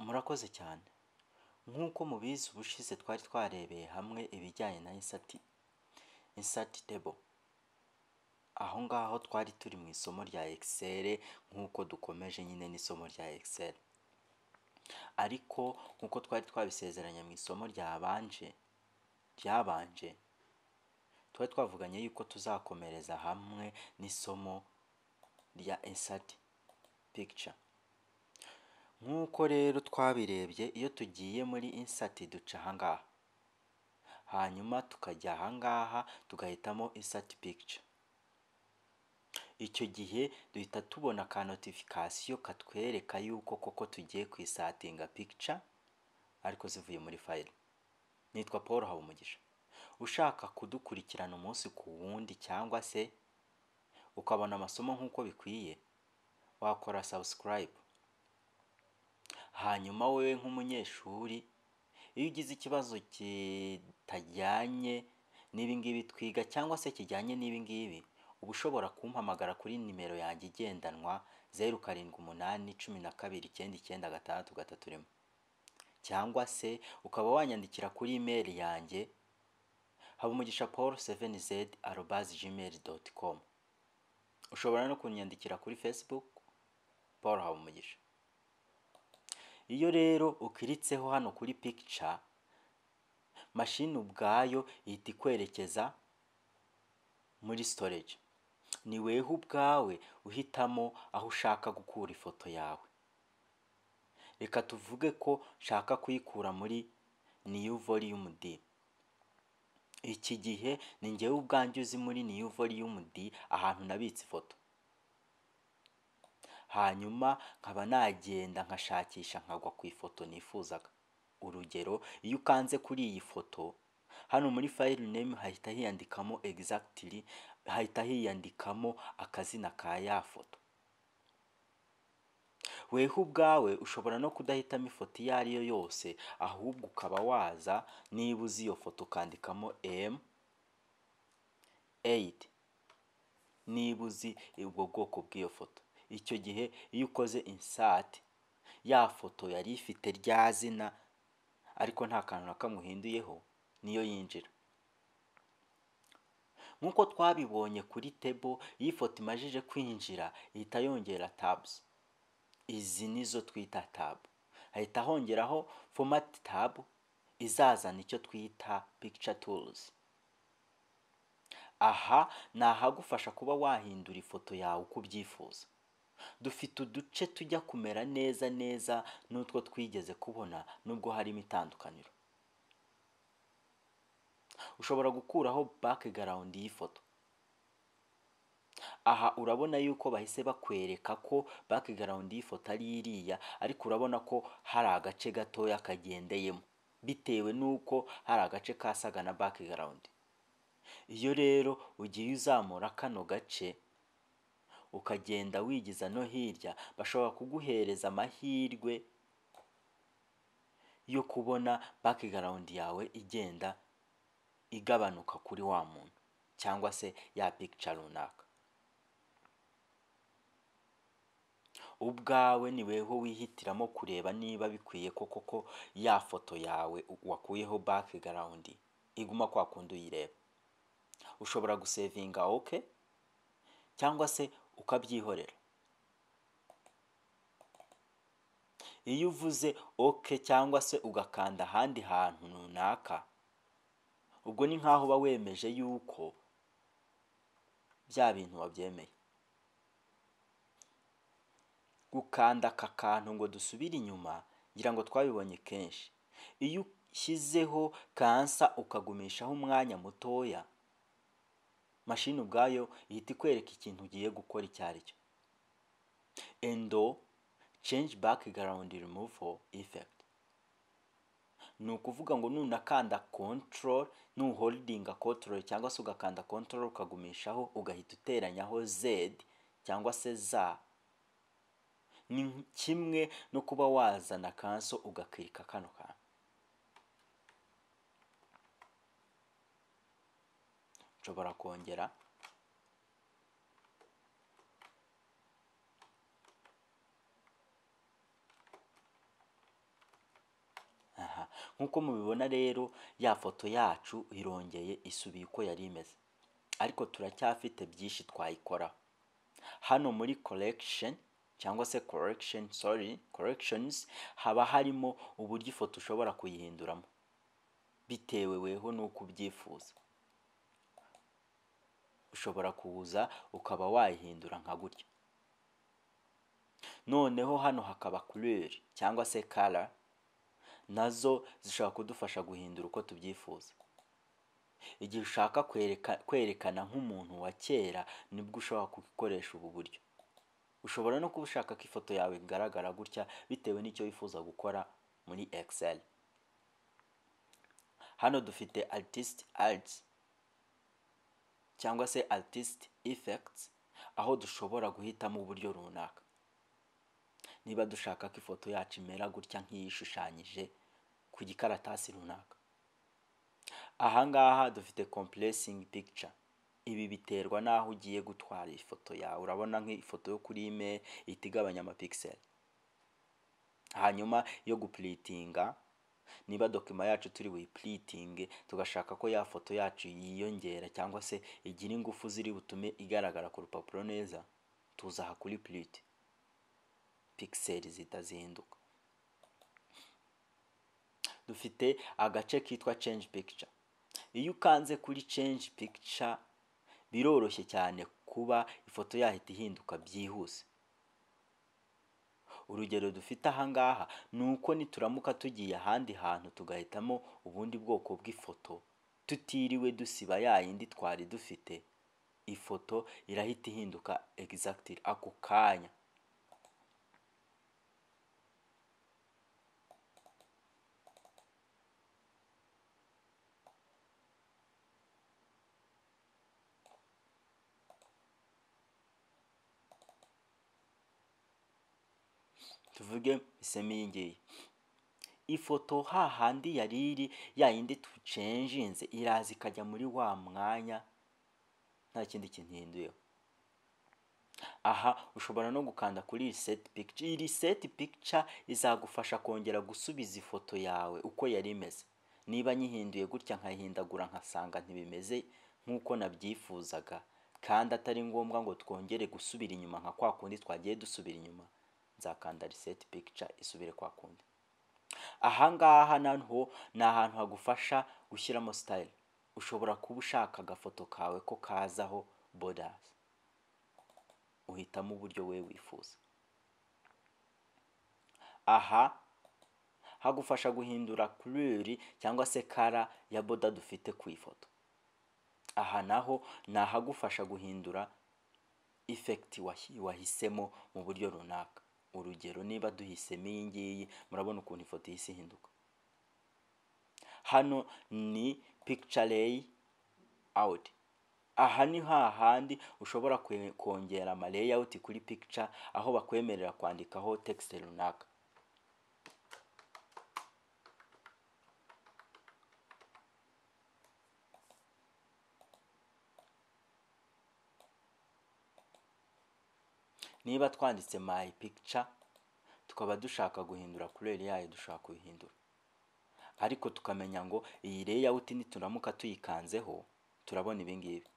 Murakoze cyane. Nk'uko mubizi ubushize twari twarebeye hamwe ibijyanye na insert table. Aho ngaho twari turi mu isomo rya Excel nk'uko dukomeje nyine n'isomo rya Excel. Ariko nk'uko twari twabisezeranye mu isomo ryabanje, twari twavuganye yuko tuzakomereza hamwe n'isomo rya insert picture. Nk'uko rero twabirebye, iyo tugiye muri insert duca ahangaha, hanyuma tukajya ahangaha tugahitamo insert picture. Icyo gihe duhita tubona ka notification katwereka yuko koko tugiye kwisatinga picture ariko zivuye muri file. Nitwa Paul Habumugisha. Ushaka kudukurikirana umunsi ku wundi cyangwa se ukabona amasomo nk'uko bikwiye, wakora subscribe. Hanyuma wewe nk'umunyeshuri, iyo ugize ikibazo kitajyanye n'ibi ngibi twiga cyangwa se kijyanye n'ibi ngibi, uba ushobora kumpamagara kuri nimero yanjye igendanwa 0781299631, cyangwa se ukaba wanyandikira kuri email yanjye habumugishapaul7z@gmail.com. Ushobora no kunyandikira kuri Facebook Paul Habumugisha. Iyo rero ukiritseho hano kuri picture, machine ubwayo ihita ikwerekeza muri storage. Ni wewe ubwawe uhitamo aho ushaka gukura ifoto yawe. Reka tuvuge ko nshaka kuyikura muri new volume D. Iki gihe ni njyewe ubwanjye uzi muri new volume D ahantu nabitse ifoto. Hanyuma nkaba nagenda nkashakisha nkagwa ku ifoto nifuzaga. Urugero, iyo ukanze kuri iyi foto, hano muri file name hahita hiyandikamo exactly, hahita hiyandikamo akazina ka ya foto. Wewe ubwawe ushobora no kudahitamo ifoto iyo ariyo yose, ahubwo ukaba waza niba uzi iyo foto ukandikamo M8 niba uzi ubwo bwoko bw'iyo foto. Icyo gihe iyo ukoze insert, ya foto yari ifite rya zina ariko nta kantu na kamwe uhinduyeho, niyo yinjira. Nk'uko twabibonye kuri table, iyi foto imajije kwinjira ihita yongera tabs. Izi nizo twita tab. Hahita hongeraho format tab izazana icyo twita picture tools. Aha ni ahagufasha kuba wahindura ifoto yawe uko ubyifuza. Dufite uduce tujya kumera neza n'utwo twigeze kubona nubwo harimo itandukaniro. Ushobora gukuraho background y'ifoto. Aha urabona yuko bahise bakwereka ko background y'ifoto ari iriya, ariko urabona ko hari agace gatoya kagendeyemo bitewe nuko hari agace kasaga na background. Iyo rero ugiye uzamura kano gace ukagenda wigiza no hirya, bashobora kuguhereza amahirwe yo kubona background yawe igenda igabanuka kuri wa muntu cyangwa se ya picture runaka. Ubwawe ni wewe wihitiramo kureba niba bikwiye koko ya foto yawe wakuyeho background iguma kwa kundi uyireba. Ushobora gusevinga OK cyangwa se ukabyihorera. Iyo uvuze OK cyangwa se ugakanda ahandi hantu runaka, ubwo ni nkaho uba wemeje yuko bya bintu wabyemeye. Gukanda aka kantu ngo dusubire inyuma, ngira ngo twabibonye kenshi. Iyo ushyizeho kansa ukagumishaho umwanya mutoya, machine ubwayo ihita ikwereka ikintu ugiye gukora icyo ari cyo. Endo change background removal effect. Ni ukuvuga ngo nunakanda control, nuholdinga control cyangwa se ugakanda control ukagumishaho ugahita uteranyaho Z cyangwa se za, ni kimwe no kuba wazana kanso ugakirika kano kantu. Nshobora kongera nk'uko mubibona rero ya foto yacu irongeye isubiye uko yari imeze, ariko turacyafite byinshi twayikoraho. Hano muri collection cyangwa se corrections haba harimo uburyo ifoto ushobora kuyihinduramo bitewe weho nuko ubyifuza. Ushobora kuza ukaba wayihindura nka gutya. Noneho hano hakaba couleur cyangwa se color, nazo zishobora kudufasha guhindura uko tubyifuza. Igihe ushaka kwerekana nk'umuntu wa kera nibwo ushobora gukoresha ubu buryo. Ushobora no kuba ushaka ko ifoto yawe igaragara gutya bitewe n'icyo wifuza gukora muri Excel. Hano dufite arts cyangwa se artist effects, aho dushobora guhitamo uburyo runaka. Niba dushaka ko ifoto yacu imera gutya nk'iyishushanyije ku gikaratasi runaka. Ahangaha dufite compressing picture. Ibi biterwa naho ugiye gutwara ifoto yawe. Urabona nk'ifoto yo kuri email ihita igabanya amapixel. Hanyuma yo guplitinga, niba document yacu turi buyiplitinge tugashaka ko ya foto yacu yiyongera cyangwa se igira ingufu ziri butume igaragara ku rupapuro neza, tuza aha kuri plit, pixel zitazinduka. Dufite agace kitwa change picture. Iyo ukanze kuri change picture biroroshye cyane kuba ifoto yahita ihinduka byihuse. Urugero dufite ahangaha nuko nituramuka tugiye ahandi hantu tugahitamo ubundi bwoko bw'ifoto tutiriwe dusiba yayindi twari dufite, ifoto irahita ihinduka exactly ako kanya. Tuvuge isemi y'ingiyi, ifoto hahandi yariri yayindi tucenjinze iraza ikajya muri wa mwanya nta kindi kintu hinduyeho. Aha ushobora no gukanda kuri reset picture. Iyi reset picture izagufasha kongera gusubiza ifoto yawe uko yari imeze. Niba nyihinduye gutya nkayihindagura nkasanga ntibimeze nk'uko nabyifuzaga kandi atari ngombwa ngo twongere gusubira inyuma nka kwa kundi twagiye dusubira inyuma, nzakanda reset picture isubire kwa kundi. Ahangaha naho ni ahantu hagufasha gushyiramo style. Ushobora kuba ushaka agafoto kawe ko kazaho borders, uhitamo uburyo we wifuza. Aha hagufasha guhindura couleur cyangwa se color ya border dufite ku ifoto. Aha naho ni ahagufasha guhindura effect wahisemo mu buryo runaka. Urugero niba duhisemo iyi ngiyi, murabona ukuntu ifoto ihise ihinduka. Hano ni picture layout. Aha ni hahandi ushobora kongera ama layout kuri picture, aho bakwemerera kwandikaho text runaka. Niba twanditse my picture tukaba dushaka guhindura couleur yayo, dushaka kuyihindura, ariko tukamenya ngo iyi layout nituramuka tuyikanzeho turabona ibi ngibi.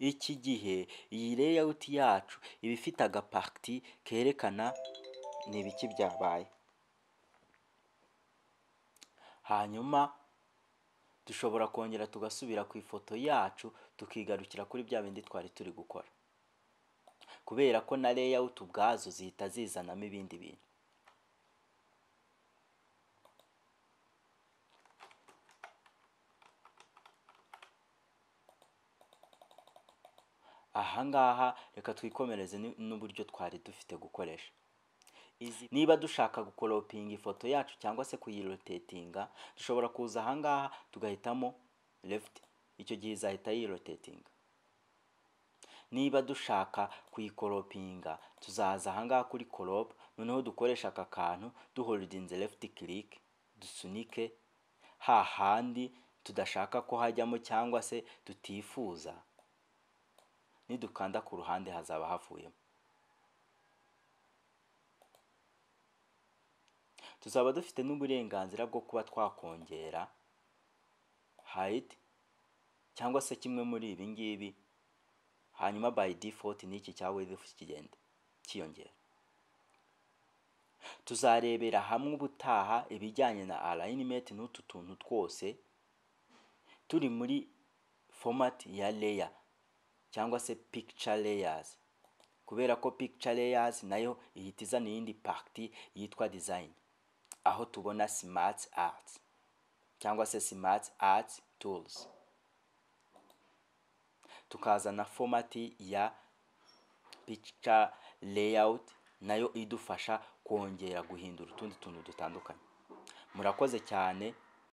Iki gihe iyi layout yacu iba ifite agaparti kerekana ni ibiki byabaye. Hanyuma dushobora kongera tugasubira ku ifoto yacu tukigarukira kuri bya bindi twari turi gukora, kubera ko na layout ubwazo zihita zizanamo ibindi bintu. Ahangaha reka twikomereze n'uburyo twari dufite gukoresha. Niba dushaka gukoropinga ifoto yacu cyangwa se kuyirotatinga, dushobora kuza ahangaha tugahitamo left, icyo gihe izahita yirotatinga. Niba dushaka kuyikoropinga tuzaza ahangaha kuri crop, noneho dukoresha aka kantu duholdinze left click, dusunike hahandi tudashaka ko hajyamo cyangwa se tutifuza. Nidukanda ku ruhande hazaba havuyemo. tuzaba dufite n'uburenganzira bwo kuba twakongera height cyangwa se kimwe muri ibi ngibi, hanyuma by default n'iki cya width kigenda kiyongera. Tuzarebera hamwe ubutaha ibijyanye na alignment n'utu tuntu twose turi muri format ya layer cyangwa se picture layers, kubera ko picture layers nayo ihita izana iyindi party yitwa design, aho tubona smart arts cyangwa se smart arts tools, tukazana format ya picture layout nayo idufasha kongera guhindura utundi tuntu dutandukanye. Murakoze cyane.